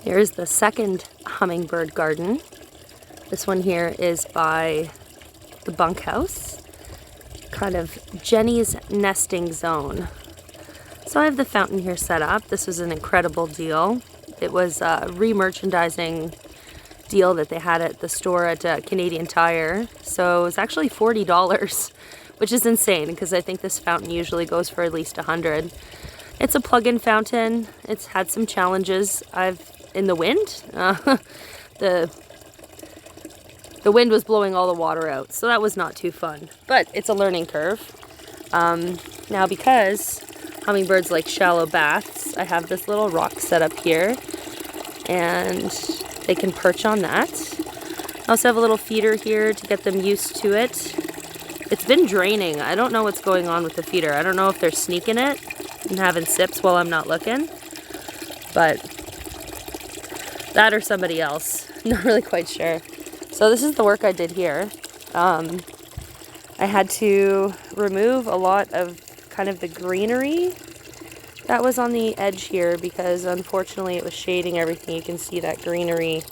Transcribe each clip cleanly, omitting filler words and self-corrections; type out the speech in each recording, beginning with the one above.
Here's the second hummingbird garden. This one here is by the bunkhouse, kind of Jenny's nesting zone. So I have the fountain here set up. This was an incredible deal. It was a re-merchandising deal that they had at the store at Canadian Tire. So it was actually $40, which is insane because I think this fountain usually goes for at least $100. It's a plug-in fountain. It's had some challenges. In the wind, the wind was blowing all the water out, so that was not too fun. But it's a learning curve. Now, because hummingbirds like shallow baths, I have this little rock set up here, and they can perch on that. I also have a little feeder here to get them used to it. It's been draining. I don't know what's going on with the feeder. I don't know if they're sneaking it and having sips while I'm not looking, but that or somebody else. Not really quite sure. So this is the work I did here. I had to remove a lot of kind of the greenery that was on the edge here because unfortunately it was shading everything. You can see that greenery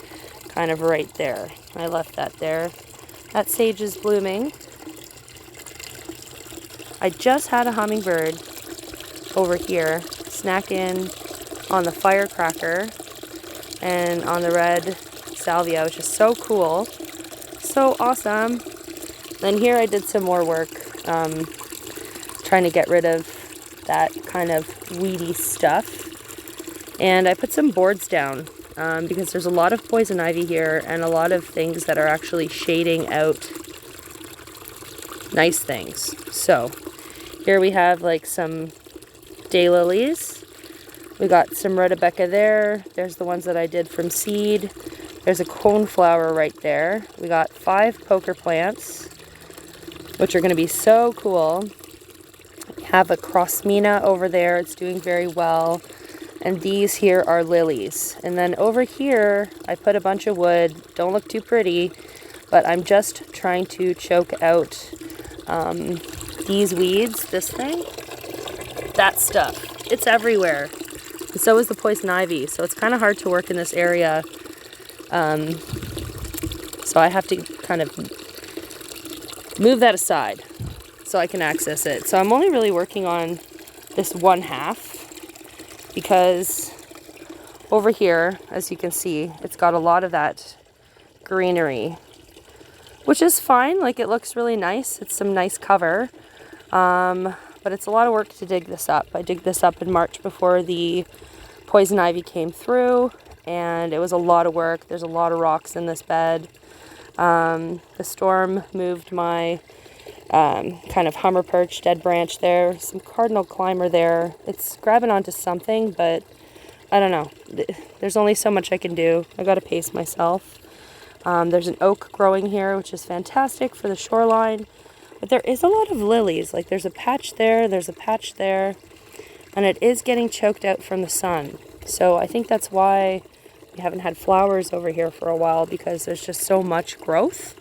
kind of right there. I left that there. That sage is blooming. I just had a hummingbird over here snacking on the firecracker and on the red salvia, which is so cool, so awesome. Then here I did some more work trying to get rid of that kind of weedy stuff, and I put some boards down because there's a lot of poison ivy here and a lot of things that are actually shading out nice things. So here we have like some daylilies. We got some rutabaga there. There's the ones that I did from seed. There's a coneflower right there. We got 5 poker plants, which are going to be so cool. We have a crossmina over there. It's doing very well. And these here are lilies. And then over here, I put a bunch of wood. Don't look too pretty, but I'm just trying to choke out these weeds, this thing, that stuff. It's everywhere. And so is the poison ivy, so it's kind of hard to work in this area. So I have to kind of move that aside so I can access it. So I'm only really working on this one half because over here, as you can see, it's got a lot of that greenery, which is fine. Like, it looks really nice. It's some nice cover. But it's a lot of work to dig this up. I digged this up in March before the poison ivy came through, and it was a lot of work. There's a lot of rocks in this bed. The storm moved my kind of hummer perch, dead branch there, some cardinal climber there. It's grabbing onto something, but I don't know. There's only so much I can do. I gotta pace myself. There's an oak growing here, which is fantastic for the shoreline. But there is a lot of lilies. Like, there's a patch there, there's a patch there, and it is getting choked out from the sun. So I think that's why we haven't had flowers over here for a while, because there's just so much growth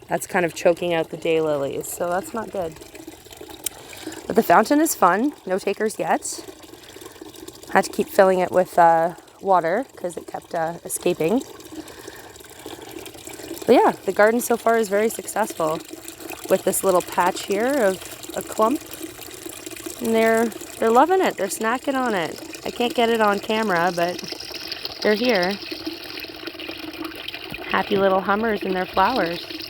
that's kind of choking out the daylilies. So that's not good. But the fountain is fun. No takers yet. Had to keep filling it with water because it kept escaping. But yeah, the garden so far is very successful, with this little patch here of a clump, and they're loving it. They're snacking on it. I can't get it on camera, but they're here. Happy little hummers in their flowers.